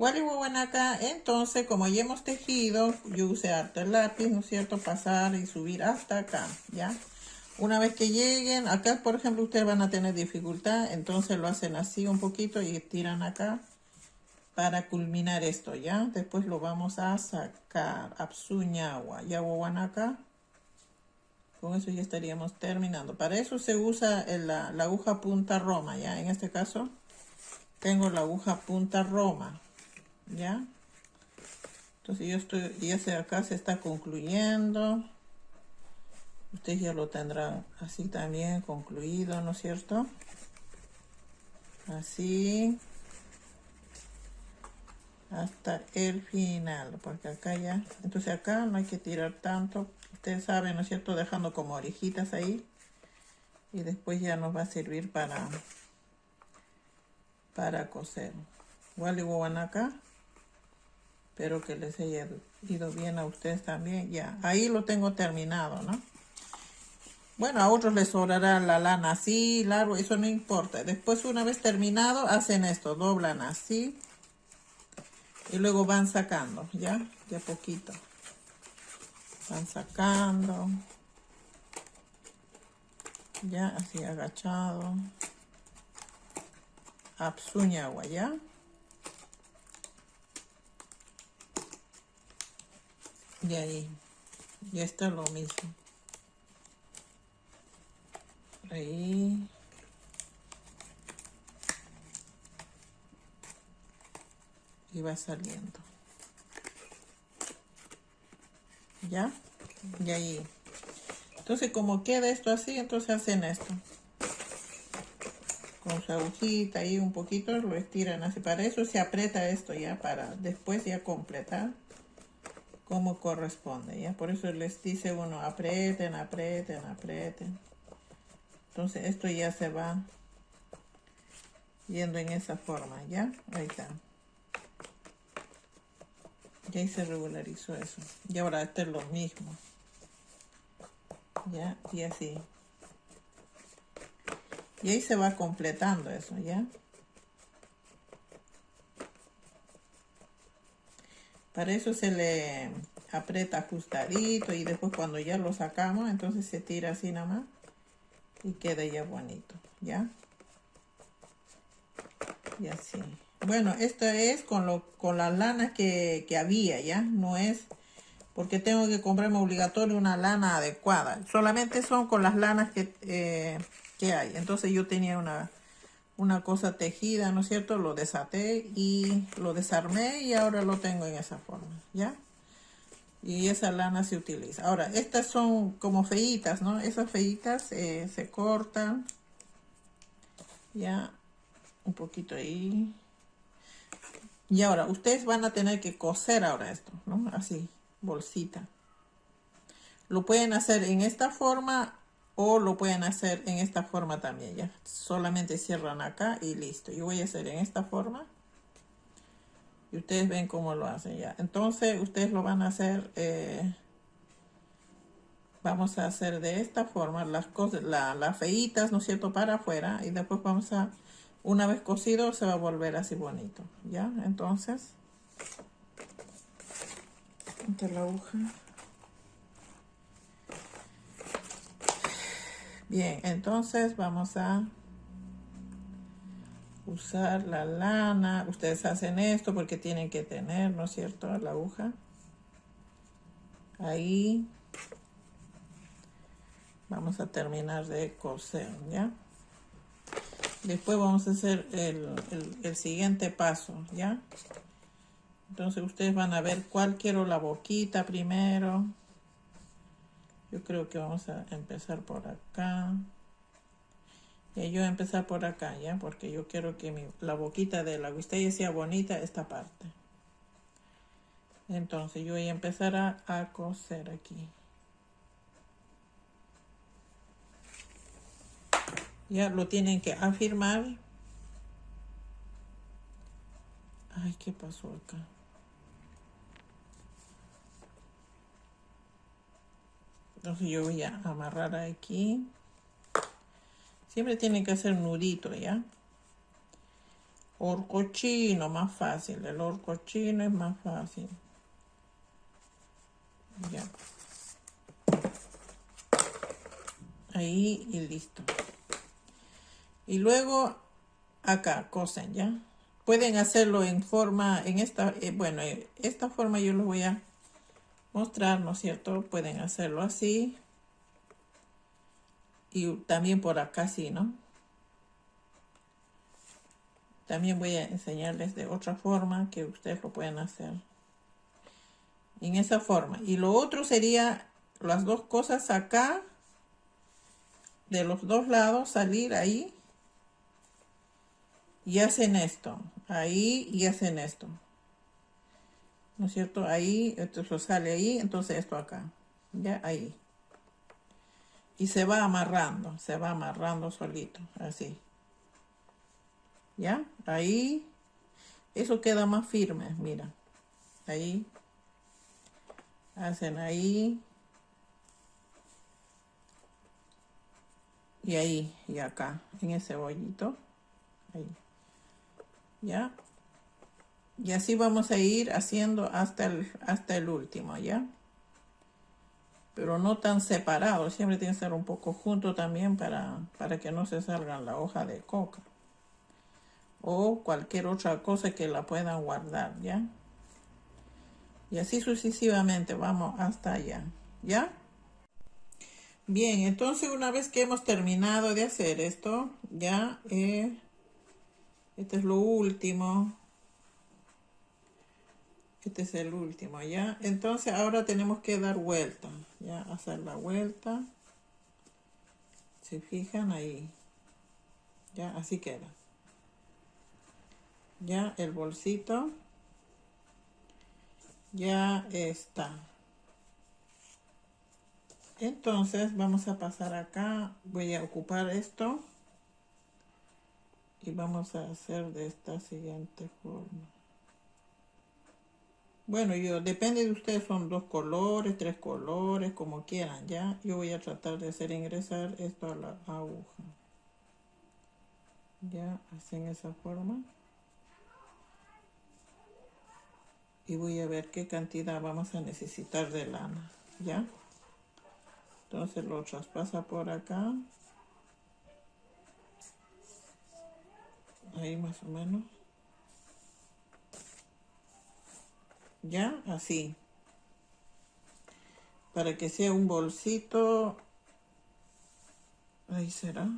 acá. Entonces, como ya hemos tejido, yo usé harto el lápiz, ¿no es cierto? Pasar y subir hasta acá, ¿ya? Una vez que lleguen, acá por ejemplo ustedes van a tener dificultad, entonces lo hacen así un poquito y tiran acá para culminar esto, ¿ya? Después lo vamos a sacar, Apsuñagua, ya acá. Con eso ya estaríamos terminando. Para eso se usa la aguja punta Roma, ¿ya? En este caso tengo la aguja punta Roma, ¿ya? Entonces acá se está concluyendo. Ustedes ya lo tendrán así también concluido, ¿no es cierto? Así. Hasta el final, porque acá ya, entonces acá no hay que tirar tanto, ustedes saben, ¿no es cierto? Dejando como orejitas ahí. Y después ya nos va a servir para coser. Igual acá. Espero que les haya ido bien a ustedes también. Ya, ahí lo tengo terminado, ¿no? Bueno, a otros les sobrará la lana así, largo, eso no importa. Después, una vez terminado, hacen esto, doblan así. Y luego van sacando, ¿ya? De a poquito. Van sacando. Ya, así agachado. Apsuñagua, ¿ya? Y ahí. Ya está lo mismo. Ahí. Y va saliendo. ¿Ya? Y ahí. Entonces, como queda esto así, entonces hacen esto. Con su agujita ahí un poquito, lo estiran así. Para eso se aprieta esto ya, para después ya completar como corresponde, ¿ya? Por eso les dice uno, aprieten, aprieten, aprieten. Entonces, esto ya se va yendo en esa forma, ¿ya? Ahí está. Y ahí se regularizó eso. Y ahora este es lo mismo. ¿Ya? Y así. Y ahí se va completando eso, ¿ya? Para eso se le aprieta ajustadito y después cuando ya lo sacamos, entonces se tira así nada más y queda ya bonito, ¿ya? Y así. Bueno, esto es con la lana que había, ¿ya? No es porque tengo que comprarme obligatorio una lana adecuada. Solamente son con las lanas que hay. Entonces yo tenía una cosa tejida, ¿no es cierto? Lo desaté y lo desarmé y ahora lo tengo en esa forma, ¿ya? Y esa lana se utiliza. Ahora, estas son como feitas, ¿no? Esas feitas se cortan, ya, un poquito ahí. Y ahora, ustedes van a tener que coser ahora esto, ¿no? Así, bolsita. Lo pueden hacer en esta forma o lo pueden hacer en esta forma también, ya. Solamente cierran acá y listo. Yo voy a hacer en esta forma. Y ustedes ven cómo lo hacen ya. Entonces, ustedes lo van a hacer, vamos a hacer de esta forma las cosas, las feitas, ¿no es cierto? Para afuera. Y después vamos a, una vez cosido, se va a volver así bonito, ¿ya? Entonces, entre la aguja. Bien, entonces vamos a usar la lana. Ustedes hacen esto porque tienen que tener, ¿no es cierto? La aguja. Ahí. Vamos a terminar de coser, ¿ya? Después vamos a hacer el siguiente paso, ¿ya? Entonces ustedes van a ver cuál quiero la boquita primero. Yo creo que vamos a empezar por acá. Y yo voy a empezar por acá, ¿ya? Porque yo quiero que la boquita de la guistella sea bonita esta parte. Entonces yo voy a empezar a coser aquí. Ya lo tienen que afirmar. Ay, ¿qué pasó acá? Entonces yo voy a amarrar aquí. Siempre tienen que hacer nudito, ¿ya? horcochino, más fácil. El horcochino es más fácil. Ya. Ahí y listo. Y luego acá cosen, ¿ya? Pueden hacerlo en forma, en esta, bueno, esta forma yo les voy a mostrar, ¿no es cierto? Pueden hacerlo así. Y también por acá sí, ¿no? También voy a enseñarles de otra forma que ustedes lo pueden hacer. En esa forma. Y lo otro sería las dos cosas acá. De los dos lados salir ahí. Y hacen esto. Ahí y hacen esto. ¿No es cierto? Ahí, esto sale ahí. Entonces esto acá. Ya ahí. Y se va amarrando solito. Así. ¿Ya? Ahí. Eso queda más firme, mira. Ahí. Hacen ahí. Y ahí, y acá, en ese bollito. Ahí. ¿Ya? Y así vamos a ir haciendo hasta el último, ¿ya? Pero no tan separados, siempre tiene que ser un poco junto también para que no se salgan la hoja de coca. O cualquier otra cosa que la puedan guardar, ¿ya? Y así sucesivamente vamos hasta allá, ¿ya? Bien, entonces una vez que hemos terminado de hacer esto, ya, este es lo último. Este es el último, ¿ya? Entonces ahora tenemos que dar vuelta, ¿ya? Hacer la vuelta. Se fijan ahí. Ya, así queda. Ya el bolsito. Ya está. Entonces vamos a pasar acá. Voy a ocupar esto. Y vamos a hacer de esta siguiente forma. Bueno, depende de ustedes, son 2 colores, 3 colores, como quieran, ¿ya? Yo voy a tratar de hacer ingresar esto a la aguja. Ya, así en esa forma. Y voy a ver qué cantidad vamos a necesitar de lana, ¿ya? Entonces lo traspasa por acá. Ahí más o menos. Ya, así. Para que sea un bolsito. Ahí será.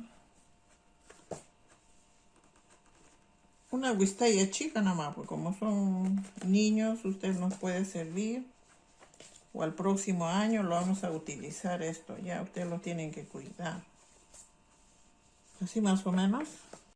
Una guistalla chica nada más, porque como son niños, usted nos puede servir. O al próximo año lo vamos a utilizar esto. Ya ustedes lo tienen que cuidar. Así más o menos.